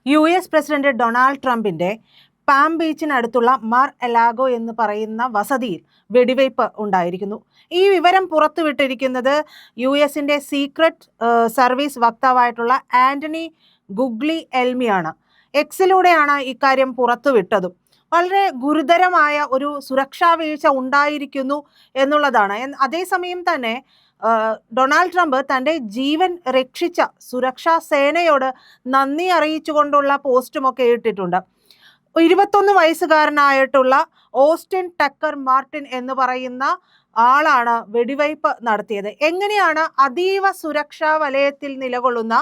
US president Donald ട്രംപിന്റെ palm ബീച്ചിനടുത്തുള്ള Mar എലാഗോ എന്ന് പറയുന്ന വസതിയിൽ വെടിവയ്പ് ഉണ്ടായിരിക്കുന്നു. ഈ വിവരം പുറത്തുവിട്ടിരിക്കുന്നത് US സീക്രട്ട് സർവീസ് വക്താവായിട്ടുള്ള ആന്റണി ഗുഗ്ലി എൽമിയാണ്. എക്സിലൂടെയാണ് ഇക്കാര്യം പുറത്തുവിട്ടതും. വളരെ ഗുരുതരമായ ഒരു സുരക്ഷാ വീഴ്ച ഉണ്ടായിരിക്കുന്നു എന്നുള്ളതാണ്. അതേസമയം തന്നെ ഡൊണാൾഡ് ട്രംപ് തൻ്റെ ജീവൻ രക്ഷിച്ച സുരക്ഷാ സേനയോട് നന്ദി അറിയിച്ചുകൊണ്ടുള്ള പോസ്റ്റുമൊക്കെ ഇട്ടിട്ടുണ്ട്. 21 വയസ്സുകാരനായിട്ടുള്ള ഓസ്റ്റിൻ ടക്കർ മാർട്ടിൻ എന്ന് പറയുന്ന ആളാണ് വെടിവയ്പ് നടത്തിയത്. എങ്ങനെയാണ് അതീവ സുരക്ഷാ വലയത്തിൽ നിലകൊള്ളുന്ന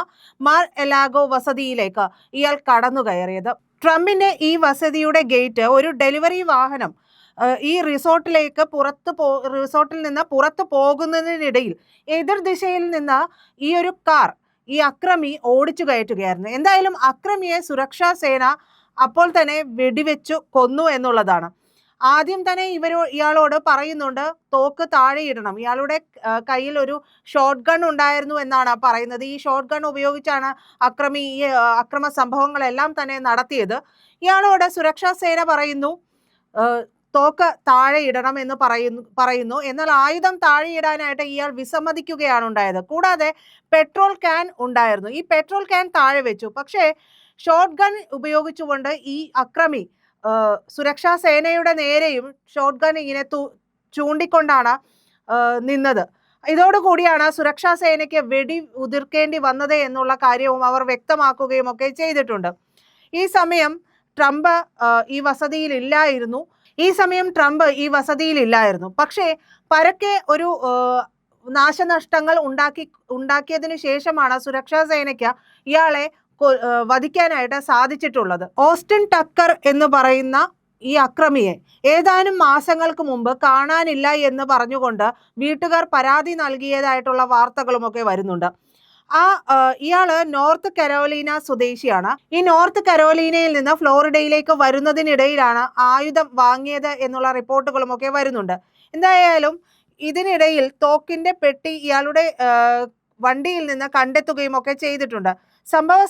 മാർ എലാഗോ വസതിയിലേക്ക് ഇയാൾ കടന്നു കയറിയത്? ട്രംപിന്റെ ഈ വസതിയുടെ ഗേറ്റ് ഒരു ഡെലിവറി വാഹനം ഈ റിസോർട്ടിൽ നിന്ന് പുറത്തു പോകുന്നതിനിടയിൽ എതിർ ദിശയിൽ നിന്ന് ഈ ഒരു കാർ ഈ അക്രമി ഓടിച്ചു കയറ്റുകയായിരുന്നു. എന്തായാലും അക്രമിയെ സുരക്ഷാ സേന അപ്പോൾ തന്നെ വെടിവെച്ചു കൊന്നു എന്നുള്ളതാണ്. ആദ്യം തന്നെ ഇയാളോട് പറയുന്നുണ്ട് തോക്ക് താഴെയിടണം. ഇയാളുടെ കയ്യിൽ ഒരു ഷോട്ട് ഗൺ ഉണ്ടായിരുന്നു എന്നാണ് പറയുന്നത്. ഈ ഷോട്ട് ഗൺ ഉപയോഗിച്ചാണ് അക്രമി ഈ അക്രമ സംഭവങ്ങളെല്ലാം തന്നെ നടത്തിയത്. ഇയാളോട് സുരക്ഷാ സേന പറയുന്നു തോക്ക് താഴെ ഇടണം എന്ന് പറയുന്നു. എന്നാൽ ആയുധം താഴെയിടാനായിട്ട് ഇയാൾ വിസമ്മതിക്കുകയാണ് ഉണ്ടായത്. കൂടാതെ പെട്രോൾ ക്യാൻ ഉണ്ടായിരുന്നു. ഈ പെട്രോൾ ക്യാൻ താഴെ വെച്ചു. പക്ഷേ ഷോട്ട് ഗൺ ഉപയോഗിച്ചുകൊണ്ട് ഈ അക്രമി സുരക്ഷാ സേനയുടെ നേരെയും ഷോട്ട് ഗൺ ഇങ്ങനെ ചൂണ്ടിക്കൊണ്ടാണ് നിന്നത്. ഇതോടുകൂടിയാണ് സുരക്ഷാ സേനയ്ക്ക് വെടി ഉതിർക്കേണ്ടി വന്നത് എന്നുള്ള കാര്യവും അവർ വ്യക്തമാക്കുകയും ഒക്കെ ചെയ്തിട്ടുണ്ട്. ഈ സമയം ട്രംപ് ഈ വസതിയിലില്ലായിരുന്നു. പക്ഷേ പരക്കെ ഒരു നാശനഷ്ടങ്ങൾ ഉണ്ടാക്കിയതിനു ശേഷമാണ് സുരക്ഷാ സേനയ്ക്ക് ഇയാളെ വധിക്കാനായിട്ട് സാധിച്ചിട്ടുള്ളത്. ഓസ്റ്റിൻ ടക്കർ എന്ന് പറയുന്ന ഈ അക്രമിയെ ഏതാനും മാസങ്ങൾക്ക് മുമ്പ് കാണാനില്ല എന്ന് പറഞ്ഞുകൊണ്ട് വീട്ടുകാർ പരാതി നൽകിയതായിട്ടുള്ള വാർത്തകളുമൊക്കെ വരുന്നുണ്ട്. ഇയാള് നോർത്ത് കരോലീന സ്വദേശിയാണ്. ഈ നോർത്ത് കരോലീനയിൽ നിന്ന് ഫ്ലോറിഡയിലേക്ക് വരുന്നതിനിടയിലാണ് ആയുധം വാങ്ങിയത് എന്നുള്ള റിപ്പോർട്ടുകളും ഒക്കെ വരുന്നുണ്ട്. എന്തായാലും ഇതിനിടയിൽ തോക്കിന്റെ പെട്ടി ഇയാളുടെ വണ്ടിയിൽ നിന്ന് കണ്ടെത്തുകയും ഒക്കെ ചെയ്തിട്ടുണ്ട്. സംഭവ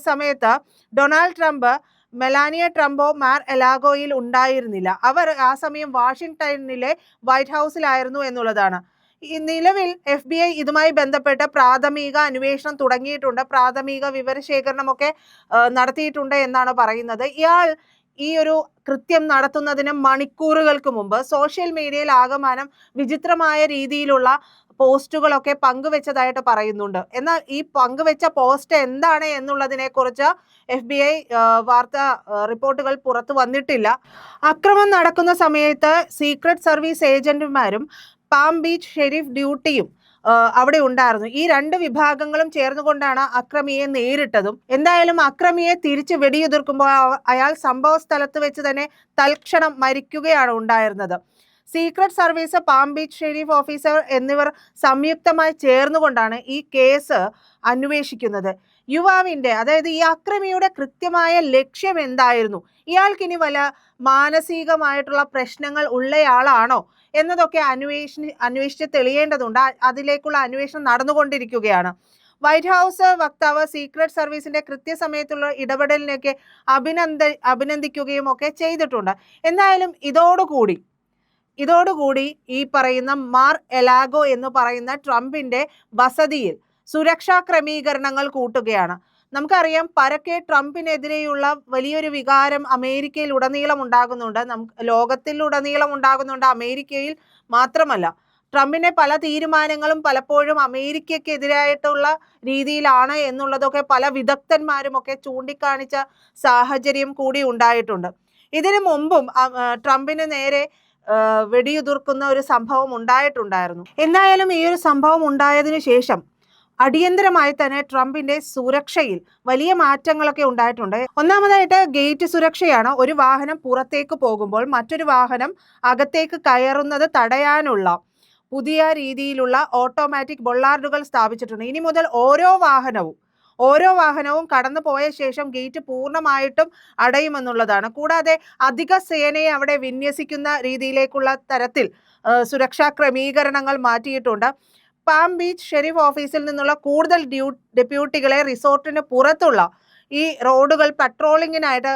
സമയത്ത് ഡൊണാൾഡ് ട്രംപ്, മെലാനിയ ട്രംപോ മാർ എലാഗോയിൽ ഉണ്ടായിരുന്നില്ല. അവർ ആ സമയം വാഷിംഗ്ടണിലെ വൈറ്റ് ഹൗസിലായിരുന്നു എന്നുള്ളതാണ്. ഈ നിലവിൽ FBI ഇതുമായി ബന്ധപ്പെട്ട് പ്രാഥമിക അന്വേഷണം തുടങ്ങിയിട്ടുണ്ട്. പ്രാഥമിക വിവരശേഖരണമൊക്കെ നടത്തിയിട്ടുണ്ട് എന്നാണ് പറയുന്നത്. ഇയാൾ ഈ ഒരു കൃത്യം നടത്തുന്നതിന് മണിക്കൂറുകൾക്ക് മുമ്പ് സോഷ്യൽ മീഡിയയിൽ ആകമാനം വിചിത്രമായ രീതിയിലുള്ള പോസ്റ്റുകളൊക്കെ പങ്കുവെച്ചതായിട്ട് പറയുന്നുണ്ട്. എന്നാൽ ഈ പങ്കുവെച്ച പോസ്റ്റ് എന്താണ് എന്നുള്ളതിനെ കുറിച്ച് FBI വാർത്താ റിപ്പോർട്ടുകൾ പുറത്തു വന്നിട്ടില്ല. അക്രമം നടക്കുന്ന സമയത്ത് സീക്രട്ട് സർവീസ് ഏജന്റുമാരും പാം ബീച്ച് ഷെരീഫ് ഡ്യൂട്ടിയും അവിടെ ഉണ്ടായിരുന്നു. ഈ രണ്ട് വിഭാഗങ്ങളും ചേർന്നുകൊണ്ടാണ് അക്രമിയെ നേരിട്ടതും. എന്തായാലും അക്രമിയെ തിരിച്ച് വെടിയുതിർക്കുമ്പോൾ അയാൾ സംഭവ സ്ഥലത്ത് വെച്ച് തന്നെ തൽക്ഷണം മരിക്കുകയാണ് ഉണ്ടായിരുന്നത്. Secret service, Palm Beach sheriff officer എന്നിവർ സംയുക്തമായി ചേർന്നുകൊണ്ടാണ് ഈ കേസ് അന്വേഷിക്കുന്നത്. യുവാവിന്റെ, അതായത് ഈ അക്രമിയുടെ കൃത്യമായ ലക്ഷ്യം എന്തായിരുന്നു? ഇയാൾക്കിനി വല്ല മാനസികമായിട്ടുള്ള പ്രശ്നങ്ങൾ ഉള്ളയാളാണോ എന്നതൊക്കെ അന്വേഷിച്ച് തെളിയേണ്ടതുണ്ട്. അതിലേക്കുള്ള അന്വേഷണം നടന്നുകൊണ്ടിരിക്കുകയാണ്. വൈറ്റ് ഹൗസ് വക്താവ് സീക്രട്ട് സർവീസിന്റെ കൃത്യസമയത്തുള്ള ഇടപെടലിനൊക്കെ അഭിനന്ദിക്കുകയും ഒക്കെ ചെയ്തിട്ടുണ്ട്. എന്തായാലും ഇതോടുകൂടി ഈ പറയുന്ന മാർ എലാഗോ എന്ന് പറയുന്ന ട്രംപിന്റെ വസതിയിൽ സുരക്ഷാ ക്രമീകരണങ്ങൾ കൂട്ടുകയാണ്. നമുക്കറിയാം പരക്കെ ട്രംപിനെതിരെയുള്ള വലിയൊരു വികാരം അമേരിക്കയിൽ ഉടനീളം ഉണ്ടാകുന്നുണ്ട്. ലോകത്തിലുടനീളം ഉണ്ടാകുന്നുണ്ട്. അമേരിക്കയിൽ മാത്രമല്ല, ട്രംപിന്റെ പല തീരുമാനങ്ങളും പലപ്പോഴും അമേരിക്കക്കെതിരായിട്ടുള്ള രീതിയിലാണ് എന്നുള്ളതൊക്കെ പല വിദഗ്ധന്മാരും ഒക്കെ ചൂണ്ടിക്കാണിച്ച സാഹചര്യം കൂടി ഉണ്ടായിട്ടുണ്ട്. ഇതിനു മുമ്പും ട്രംപിന് നേരെ വെടിയുതിർക്കുന്ന ഒരു സംഭവം ഉണ്ടായിട്ടുണ്ടായിരുന്നു. എന്തായാലും ഈ ഒരു സംഭവം ഉണ്ടായതിനു ശേഷം അടിയന്തരമായി തന്നെ ട്രംപിന്റെ സുരക്ഷയിൽ വലിയ മാറ്റങ്ങളൊക്കെ ഉണ്ടായിട്ടുണ്ട്. ഒന്നാമതായിട്ട് ഗേറ്റ് സുരക്ഷയാണ്. ഒരു വാഹനം പുറത്തേക്ക് പോകുമ്പോൾ മറ്റൊരു വാഹനം അകത്തേക്ക് കയറുന്നത് തടയാനുള്ള പുതിയ രീതിയിലുള്ള ഓട്ടോമാറ്റിക് ബൊള്ളാർഡുകൾ സ്ഥാപിച്ചിട്ടുണ്ട്. ഇനി മുതൽ ഓരോ വാഹനവും കടന്നു പോയ ശേഷം ഗേറ്റ് പൂർണ്ണമായിട്ടും അടയുമെന്നുള്ളതാണ്. കൂടാതെ അധിക സേനയെ അവിടെ വിന്യസിക്കുന്ന രീതിയിലേക്കുള്ള തരത്തിൽ സുരക്ഷാ ക്രമീകരണങ്ങൾ മാറ്റിയിട്ടുണ്ട്. പാം ബീച്ച് ഷെരീഫ് ഓഫീസിൽ നിന്നുള്ള കൂടുതൽ ഡെപ്യൂട്ടികളെ റിസോർട്ടിന് പുറത്തുള്ള ഈ റോഡുകൾ പട്രോളിങ്ങിനായിട്ട്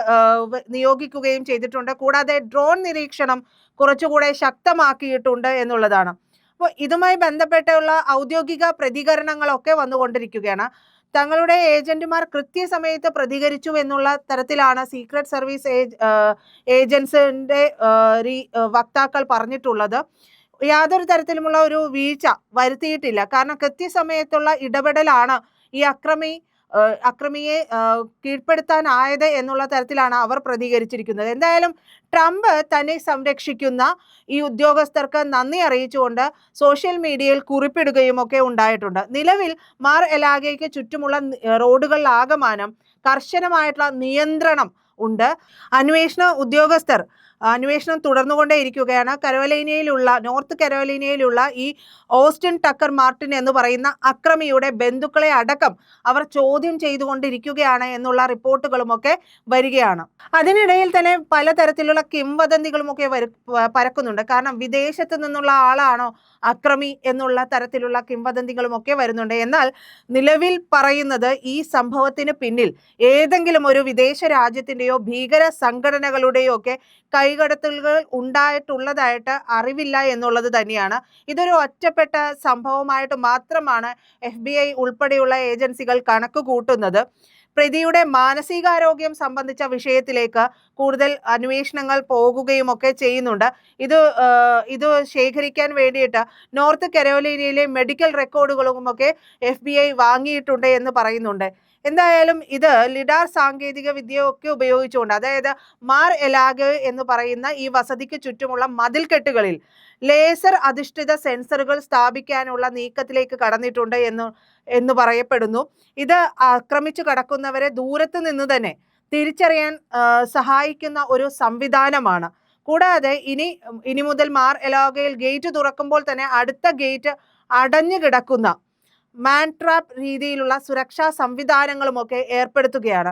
നിയോഗിക്കുകയും ചെയ്തിട്ടുണ്ട്. കൂടാതെ ഡ്രോൺ നിരീക്ഷണം കുറച്ചുകൂടെ ശക്തമാക്കിയിട്ടുണ്ട് എന്നുള്ളതാണ്. അപ്പോൾ ഇതുമായി ബന്ധപ്പെട്ടുള്ള ഔദ്യോഗിക പ്രതികരണങ്ങളൊക്കെ വന്നുകൊണ്ടിരിക്കുകയാണ്. തങ്ങളുടെ ഏജന്റുമാർ കൃത്യസമയത്ത് പ്രതികരിച്ചു എന്നുള്ള തരത്തിലാണ് സീക്രട്ട് സർവീസ് ഏജൻസിന്റെ വക്താക്കൾ പറഞ്ഞിട്ടുള്ളത്. യാതൊരു തരത്തിലുമുള്ള ഒരു വീഴ്ച വരുത്തിയിട്ടില്ല. കാരണം കൃത്യസമയത്തുള്ള ഇടപെടലാണ് ഈ അക്രമിയെ കീഴ്പ്പെടുത്താനായത് എന്നുള്ള തരത്തിലാണ് അവർ പ്രതികരിച്ചിരിക്കുന്നത്. എന്തായാലും ട്രംപ് തന്നെ സംരക്ഷിക്കുന്ന ഈ ഉദ്യോഗസ്ഥർക്ക് നന്ദി അറിയിച്ചുകൊണ്ട് സോഷ്യൽ മീഡിയയിൽ കുറിപ്പിടുകയും ഒക്കെ ഉണ്ടായിട്ടുണ്ട്. നിലവിൽ മാർ എലാഗയ്ക്ക് ചുറ്റുമുള്ള റോഡുകളിലാകമാനം കർശനമായിട്ടുള്ള നിയന്ത്രണം ഉണ്ട്. അന്വേഷണ ഉദ്യോഗസ്ഥർ അന്വേഷണം തുടർന്നുകൊണ്ടേയിരിക്കുകയാണ്. നോർത്ത് കരോലൈനയിലുള്ള ഈ ഓസ്റ്റിൻ ടക്കർ മാർട്ടിൻ എന്ന് പറയുന്ന അക്രമിയുടെ ബന്ധുക്കളെ അടക്കം അവർ ചോദ്യം ചെയ്തുകൊണ്ടിരിക്കുകയാണ് എന്നുള്ള റിപ്പോർട്ടുകളുമൊക്കെ വരികയാണ്. അതിനിടയിൽ തന്നെ പലതരത്തിലുള്ള കിംവദന്തികളുമൊക്കെ പരക്കുന്നുണ്ട്. കാരണം വിദേശത്ത് നിന്നുള്ള ആളാണോ അക്രമി എന്നുള്ള തരത്തിലുള്ള കിംവദന്തികളുമൊക്കെ വരുന്നുണ്ട്. എന്നാൽ നിലവിൽ പറയുന്നത് ഈ സംഭവത്തിന് പിന്നിൽ ഏതെങ്കിലും ഒരു വിദേശ രാജ്യത്തിന്റെയോ ഭീകര സംഘടനകളുടെയോ ഒക്കെ കൈകടത്തലുകൾ ഉണ്ടായിട്ടുള്ളതായിട്ട് അറിവില്ല എന്നുള്ളത് തന്നെയാണ്. ഇതൊരു ഒറ്റപ്പെട്ട സംഭവമായിട്ട് മാത്രമാണ് FBI ഉൾപ്പെടെയുള്ള ഏജൻസികൾ കണക്ക് കൂട്ടുന്നത്. പ്രതിയുടെ മാനസികാരോഗ്യം സംബന്ധിച്ച വിഷയത്തിലേക്ക് കൂടുതൽ അന്വേഷണങ്ങൾ പോകുകയും ഒക്കെ ചെയ്യുന്നുണ്ട്. ഇത് ശേഖരിക്കാൻ വേണ്ടിയിട്ട് നോർത്ത് കരോലൈനയിലെ മെഡിക്കൽ റെക്കോർഡുകളുമൊക്കെ FBI വാങ്ങിയിട്ടുണ്ട് എന്ന് പറയുന്നുണ്ട്. എന്തായാലും ഇത് ലിഡാർ സാങ്കേതിക വിദ്യയൊക്കെ ഉപയോഗിച്ചുകൊണ്ട്, അതായത് മാർ എലാഗെ എന്ന് പറയുന്ന ഈ വസതിക്ക് ചുറ്റുമുള്ള മതിൽക്കെട്ടുകളിൽ ലേസർ അധിഷ്ഠിത സെൻസറുകൾ സ്ഥാപിക്കാനുള്ള നീക്കത്തിലേക്ക് കടന്നിട്ടുണ്ട് എന്ന് പറയപ്പെടുന്നു. ഇത് ആക്രമിച്ചു കടക്കുന്നവരെ ദൂരത്ത് നിന്ന് തന്നെ തിരിച്ചറിയാൻ സഹായിക്കുന്ന ഒരു സംവിധാനമാണ്. കൂടാതെ ഇനി മുതൽ മാർ എലാഗയിൽ ഗേറ്റ് തുറക്കുമ്പോൾ തന്നെ അടുത്ത ഗേറ്റ് അടഞ്ഞു കിടക്കുന്ന മാൻ ട്രാപ്പ് രീതിയിലുള്ള സുരക്ഷാ സംവിധാനങ്ങളുമൊക്കെ ഏർപ്പെടുത്തുകയാണ്.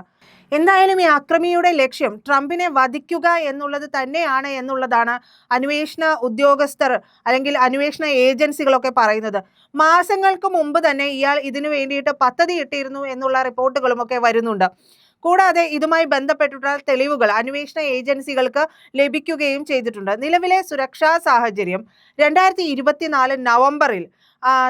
എന്തായാലും ഈ അക്രമിയുടെ ലക്ഷ്യം ട്രംപിനെ വധിക്കുക എന്നുള്ളത് തന്നെയാണ് എന്നുള്ളതാണ് അന്വേഷണ ഉദ്യോഗസ്ഥർ അല്ലെങ്കിൽ അന്വേഷണ ഏജൻസികളൊക്കെ പറയുന്നത്. മാസങ്ങൾക്ക് മുമ്പ് തന്നെ ഇയാൾ ഇതിനു വേണ്ടിയിട്ട് പദ്ധതി ഇട്ടിരുന്നു എന്നുള്ള റിപ്പോർട്ടുകളുമൊക്കെ വരുന്നുണ്ട്. കൂടാതെ ഇതുമായി ബന്ധപ്പെട്ടിട്ടുള്ള തെളിവുകൾ അന്വേഷണ ഏജൻസികൾക്ക് ലഭിക്കുകയും ചെയ്തിട്ടുണ്ട്. നിലവിലെ സുരക്ഷാ സാഹചര്യം 2024 നവംബറിൽ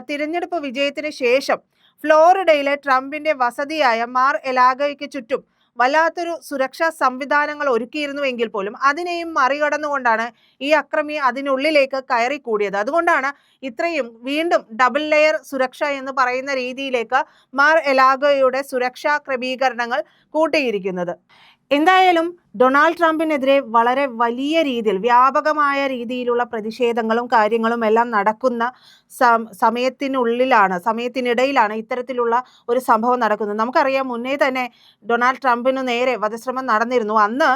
തിരഞ്ഞെടുപ്പ് വിജയത്തിന് ശേഷം ഫ്ലോറിഡയിലെ ട്രംപിന്റെ വസതിയായ മാർ എലാഗയ്ക്ക് ചുറ്റും വല്ലാത്തൊരു സുരക്ഷാ സംവിധാനങ്ങൾ ഒരുക്കിയിരുന്നുവെങ്കിൽ പോലും അതിനെയും മറികടന്നുകൊണ്ടാണ് ഈ അക്രമി അതിനുള്ളിലേക്ക് കയറി കൂടിയത്. അതുകൊണ്ടാണ് ഇത്രയും വീണ്ടും ഡബിൾ ലെയർ സുരക്ഷ എന്ന് പറയുന്ന രീതിയിലേക്ക് മാർ എലാഗയുടെ സുരക്ഷാ ക്രമീകരണങ്ങൾ കൂട്ടിയിരിക്കുന്നത്. എന്തായാലും ഡൊണാൾഡ് ട്രംപിനെതിരെ വളരെ വലിയ രീതിയിൽ വ്യാപകമായ രീതിയിലുള്ള പ്രതിഷേധങ്ങളും കാര്യങ്ങളും എല്ലാം നടക്കുന്ന സമയത്തിനിടയിലാണ് ഇത്തരത്തിലുള്ള ഒരു സംഭവം നടക്കുന്നത്. നമുക്കറിയാം, മുന്നേ തന്നെ ഡൊണാൾഡ് ട്രംപിന് നേരെ വധശ്രമം നടന്നിരുന്നു. അന്ന്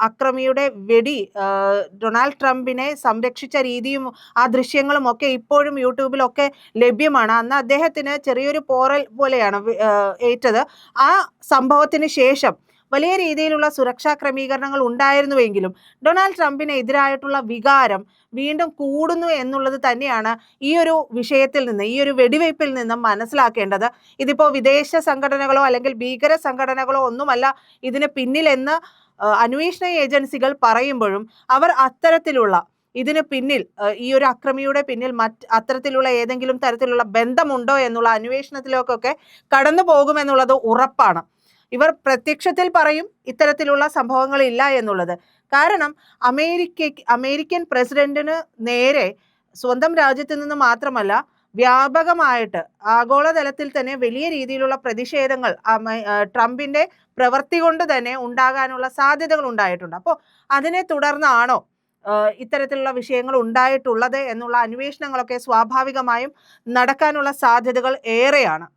അക്രമിയുടെ വെടി ഡൊണാൾഡ് ട്രംപിനെ സംരക്ഷിച്ച രീതിയും ആ ദൃശ്യങ്ങളും ഒക്കെ ഇപ്പോഴും യൂട്യൂബിലൊക്കെ ലഭ്യമാണ്. അന്ന് അദ്ദേഹത്തിന് ചെറിയൊരു പോറൽ പോലെയാണ് ഏറ്റത്. ആ സംഭവത്തിന് ശേഷം വലിയ രീതിയിലുള്ള സുരക്ഷാ ക്രമീകരണങ്ങൾ ഉണ്ടായിരുന്നുവെങ്കിലും ഡൊണാൾഡ് ട്രംപിന് എതിരായിട്ടുള്ള വികാരം വീണ്ടും കൂടുന്നു എന്നുള്ളത് തന്നെയാണ് ഈ ഒരു വിഷയത്തിൽ നിന്ന്, ഈ ഒരു വെടിവയ്പ്പിൽ നിന്നും മനസ്സിലാക്കേണ്ടത്. ഇതിപ്പോൾ വിദേശ സംഘടനകളോ അല്ലെങ്കിൽ ഭീകര സംഘടനകളോ ഒന്നുമല്ല ഇതിന് പിന്നിലെന്ന് അന്വേഷണ ഏജൻസികൾ പറയുമ്പോഴും അവർ ഇതിന് പിന്നിൽ, ഈ ഒരു അക്രമിയുടെ പിന്നിൽ അത്തരത്തിലുള്ള ഏതെങ്കിലും തരത്തിലുള്ള ബന്ധമുണ്ടോ എന്നുള്ള അന്വേഷണത്തിലേക്കൊക്കെ കടന്നു പോകുമെന്നുള്ളത് ഉറപ്പാണ്. ഇവർ പ്രത്യക്ഷത്തിൽ പറയും ഇത്തരത്തിലുള്ള സംഭവങ്ങളില്ല എന്നുള്ളത്. കാരണം അമേരിക്കൻ പ്രസിഡന്റിന് നേരെ സ്വന്തം രാജ്യത്ത് നിന്ന് മാത്രമല്ല വ്യാപകമായിട്ട് ആഗോളതലത്തിൽ തന്നെ വലിയ രീതിയിലുള്ള പ്രതിഷേധങ്ങൾ ട്രംപിന്റെ പ്രവൃത്തി കൊണ്ട് തന്നെ ഉണ്ടാകാനുള്ള സാധ്യതകൾ ഉണ്ടായിട്ടുണ്ട്. അപ്പോൾ അതിനെ തുടർന്നാണോ ഇത്തരത്തിലുള്ള വിഷയങ്ങൾ ഉണ്ടായിട്ടുള്ളത് എന്നുള്ള അന്വേഷണങ്ങളൊക്കെ സ്വാഭാവികമായും നടക്കാനുള്ള സാധ്യതകൾ ഏറെയാണ്.